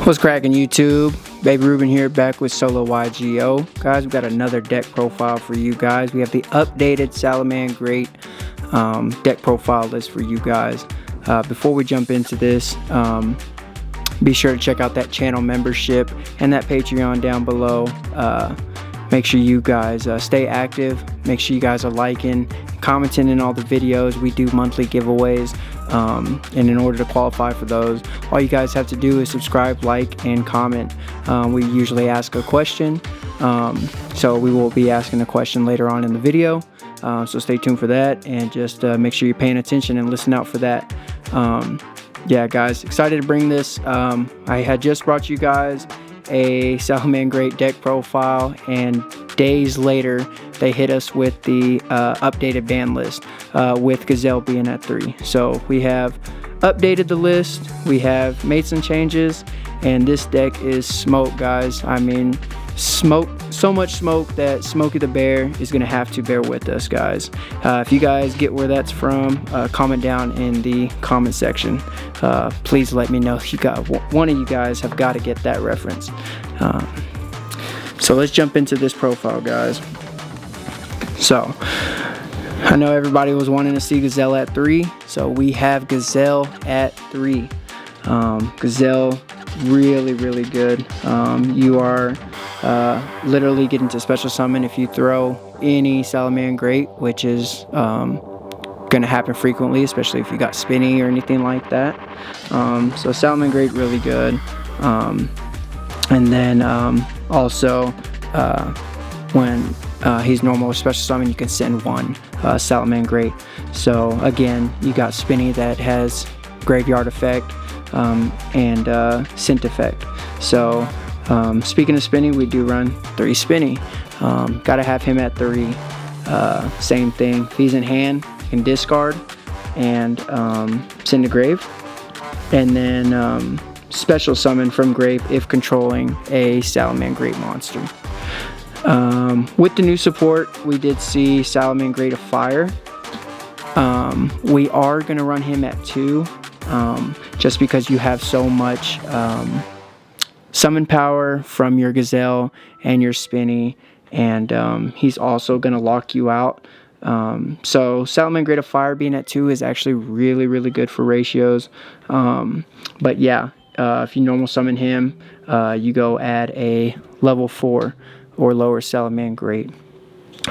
What's cracking, YouTube? Baby Ruben here, back with Solo YGO. Guys, we've got another deck profile for you guys. We have the updated Salamangreat deck profile list for you guys. Before we jump into this, be sure to check out that channel membership and that Patreon down below. Make sure you guys stay active. Make sure you guys are liking, commenting in all the videos. We do monthly giveaways, and in order to qualify for those, all you guys have to do is subscribe, like, and comment. We usually ask a question, so we will be asking a question later on in the video, so stay tuned for that, and just make sure you're paying attention and listen out for that. Yeah, guys, excited to bring this. I had just brought you guys a Salamangreat deck profile, and days later they hit us with the updated ban list, with Gazelle being at 3. So we have updated the list, we have made some changes, and this deck is smoke, guys. I mean, smoke, so much smoke that Smokey the Bear is gonna have to bear with us, guys. If you guys get where that's from, comment down in the comment section. Please let me know if you got one of you guys have got to get that reference. So let's jump into this profile, guys. So I know everybody was wanting to see Gazelle at 3, so we have Gazelle at 3. Gazelle, really good. You are literally getting to special summon if you throw any Salamangreat, which is gonna happen frequently, especially if you got spinny or anything like that. So Salamangreat, really good. And then also when he's normal or special summon, you can send one Salamangreat. So again, you got spinny that has graveyard effect and scent effect. So speaking of spinny, we do run 3 spinny. Gotta have him at 3. Same thing, if he's in hand, you can discard and send to grave, and then special summon from grave if controlling a Salamangreat monster. With the new support, we did see Salamangreat of Fire. We are going to run him at 2, just because you have so much summon power from your Gazelle and your Spinny, and he's also going to lock you out. So Salamangreat of Fire being at 2 is actually really good for ratios. But yeah, if you normal summon him, you go add a level 4 or lower Salamangreat.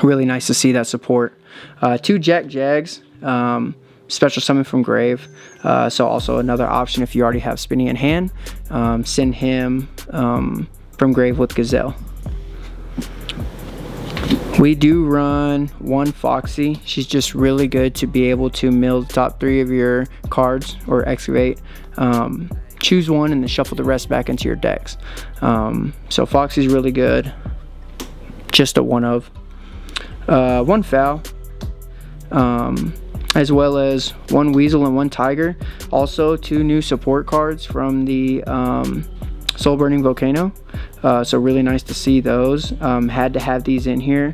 Really nice to see that support. 2 Jags, special summon from grave. So also another option if you already have Spinny in hand, send him from grave with Gazelle. We do run 1 Foxy. She's just really good to be able to mill the top 3 of your cards or excavate. Choose one and then shuffle the rest back into your decks. So Foxy's really good. Just a 1 of. 1 Fowl. As well as 1 Weasel and 1 Tiger. Also 2 new support cards from the Soul Burning Volcano. So really nice to see those. Had to have these in here.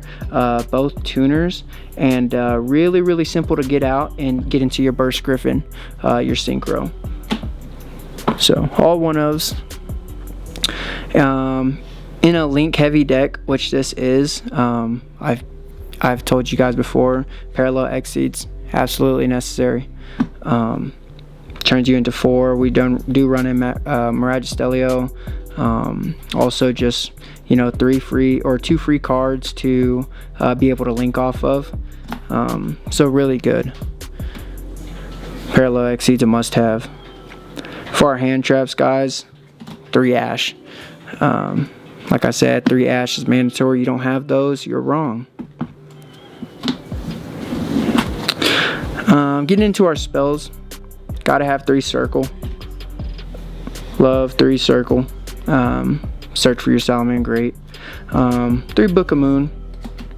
Both tuners, and really simple to get out and get into your Burst Griffin, your Synchro. So all 1 ofs. In a link heavy deck, which this is, I've told you guys before, Parallel Exceeds absolutely necessary. Turns you into 4. We do run in Miragestelio. Also just, you know, 3 free or 2 free cards to be able to link off of. So really good. Parallel Exceeds a must have. For our hand traps, guys, 3 Ash. Like I said, 3 Ash is mandatory. You don't have those, you're wrong. Getting into our spells, gotta have 3 Circle. Love 3 Circle. Search for your Salamangreat. 3 Book of Moon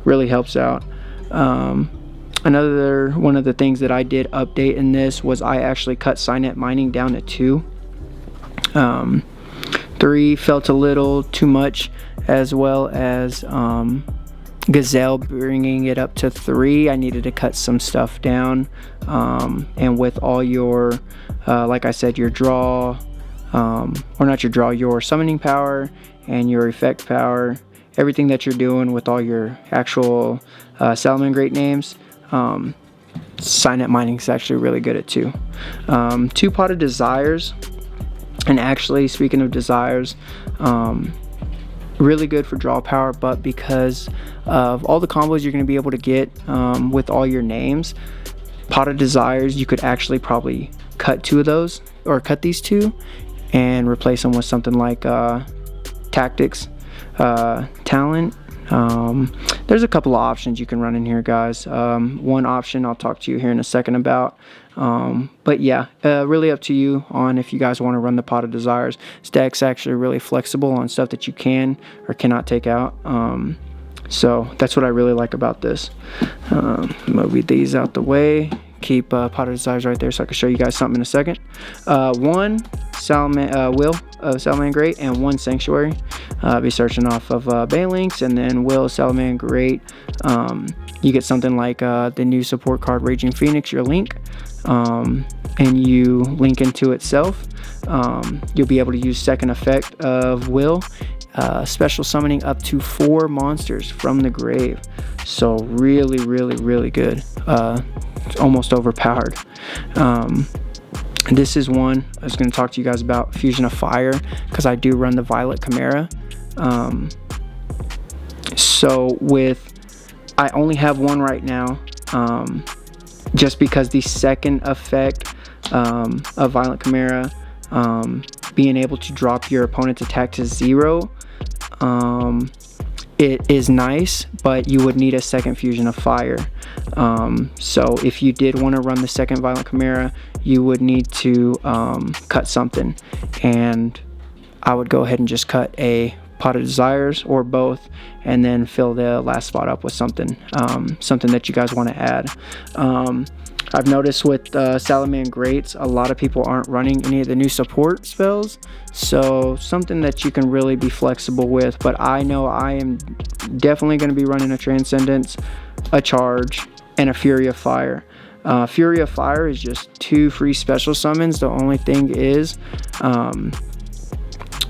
really helps out. Another one of the things that I did update in this was I actually cut Signet Mining down to 2. 3 felt a little too much, as well as Gazelle bringing it up to 3. I needed to cut some stuff down, and with all your like I said, your draw, or not your draw, your summoning power and your effect power, everything that you're doing with all your actual Salamangreat names. Signet mining is actually really good at too. 2 Pot of Desires, and actually speaking of desires, really good for draw power, but because of all the combos you're going to be able to get with all your names, Pot of Desires, you could actually probably cut 2 of those, or cut these 2 and replace them with something like Tactics, Talent. There's a couple of options you can run in here, guys. One option I'll talk to you here in a second about, but yeah, really up to you on if you guys want to run the Pot of Desires. This deck's actually really flexible on stuff that you can or cannot take out, so that's what I really like about this. Move these out the way, keep Pot of Desires right there so I can show you guys something in a second. 1 Will of Salamangreat and 1 Sanctuary. Be searching off of BANLIST, and then Will Salamangreat. You get something like the new support card Raging Phoenix, your link, and you link into itself. You'll be able to use second effect of Will, special summoning up to 4 monsters from the grave. So really good. It's almost overpowered. This is one I was going to talk to you guys about, Fusion of Fire, because I do run the Violet Chimera. So I only have 1 right now, just because the second effect of Violet Chimera, being able to drop your opponent's attack to 0, it is nice, but you would need a second Fusion of Fire. So if you did want to run the second Violet Chimera, you would need to cut something, and I would go ahead and just cut a Pot of Desires or both, and then fill the last spot up with something that you guys want to add. I've noticed with Salamangreats, a lot of people aren't running any of the new support spells, so something that you can really be flexible with. But I know I am definitely going to be running a Transcendence, a Charge, and a Fury of Fire. Fury of Fire is just 2 free special summons. The only thing is,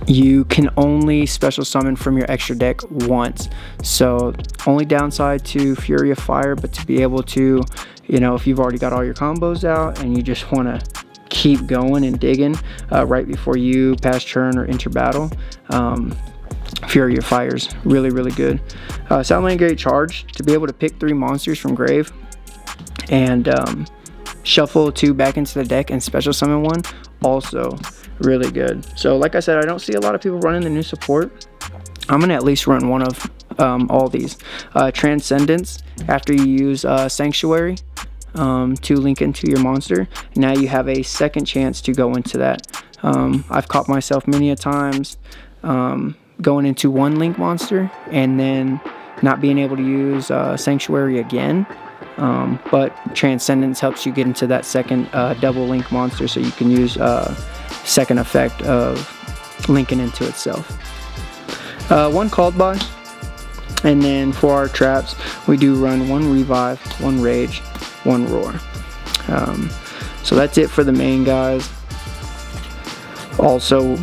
you can only special summon from your extra deck once. So only downside to Fury of Fire, but to be able to, you know, if you've already got all your combos out and you just want to keep going and digging right before you pass turn or enter battle, Fury of Fire is really good. Salamangreat Charge, to be able to pick 3 monsters from grave and shuffle 2 back into the deck and special summon 1, also really good. So like I said, I don't see a lot of people running the new support. I'm gonna at least run one of all these. Transcendence, after you use Sanctuary to link into your monster, now you have a second chance to go into that. I've caught myself many a times going into 1 link monster and then not being able to use Sanctuary again. But Transcendence helps you get into that second double link monster, so you can use second effect of linking into itself. 1 Called By, and then for our traps we do run 1 Revive, 1 Rage, 1 Roar. So that's it for the main guys. Also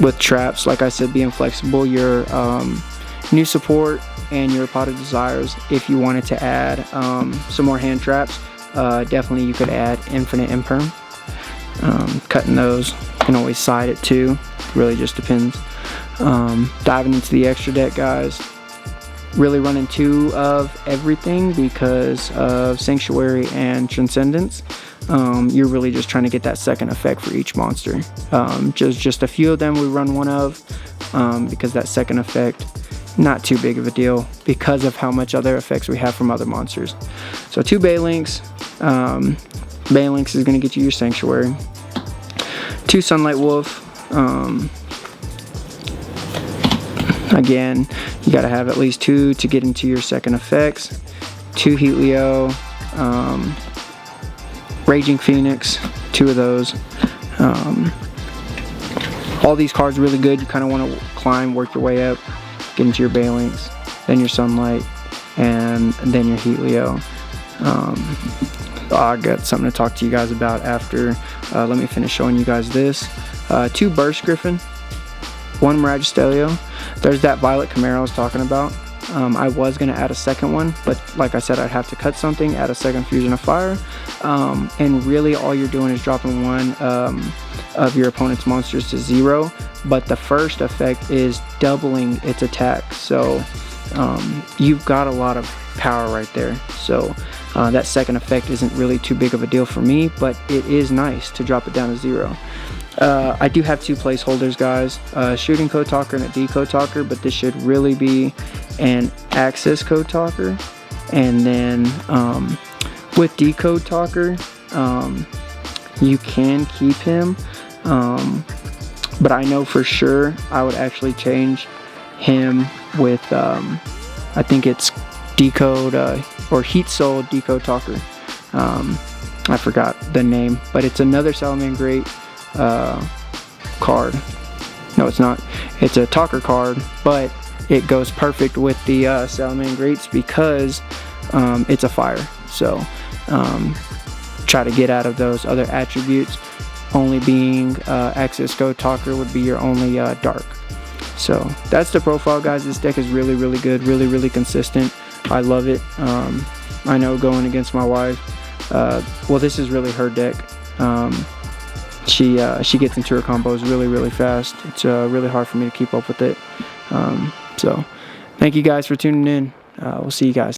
with traps, like I said, being flexible, your new support and your Pot of Desires, if you wanted to add some more hand traps, definitely you could add Infinite Imperm. Cutting those, you can always side it too, really just depends. Diving into the extra deck, guys, really running 2 of everything because of Sanctuary and Transcendence. You're really just trying to get that second effect for each monster. Just a few of them we run 1 of, because that second effect, not too big of a deal because of how much other effects we have from other monsters. So 2 Banlinks. Banlinks is going to get you your Sanctuary. 2 Sunlight Wolf. Again, you got to have at least 2 to get into your second effects. 2 Helio. Raging Phoenix, 2 of those. All these cards really good. You kind of want to climb, work your way up, get into your Banlinks, then your Sunlight, and then your Helio. I got something to talk to you guys about after. Let me finish showing you guys this. 2 Burst Griffin, 1 Miragestelio. There's that Violet Chimera I was talking about. I was going to add a second one, but like I said, I'd have to cut something, add a second Fusion of Fire, and really all you're doing is dropping one of your opponent's monsters to 0, but the first effect is doubling its attack, so you've got a lot of power right there. So that second effect isn't really too big of a deal for me, but it is nice to drop it down to 0. I do have 2 placeholders, guys, a Shooting Code Talker and a Decode Talker, but this should really be an Access Code Talker. And then with Decode Talker, you can keep him, but I know for sure I would actually change him with, I think it's Decode or Heat Soul Decode Talker. I forgot the name, but it's another Salamangreat card. No, it's not. It's a Talker card, but it goes perfect with the Salamangreats because it's a fire. So try to get out of those other attributes. Only being Access Code Talker would be your only dark. So that's the profile, guys. This deck is really, really good, really, really consistent. I love it. I know going against my wife, well, this is really her deck. She gets into her combos really, really fast. It's really hard for me to keep up with it. So thank you guys for tuning in. We'll see you guys.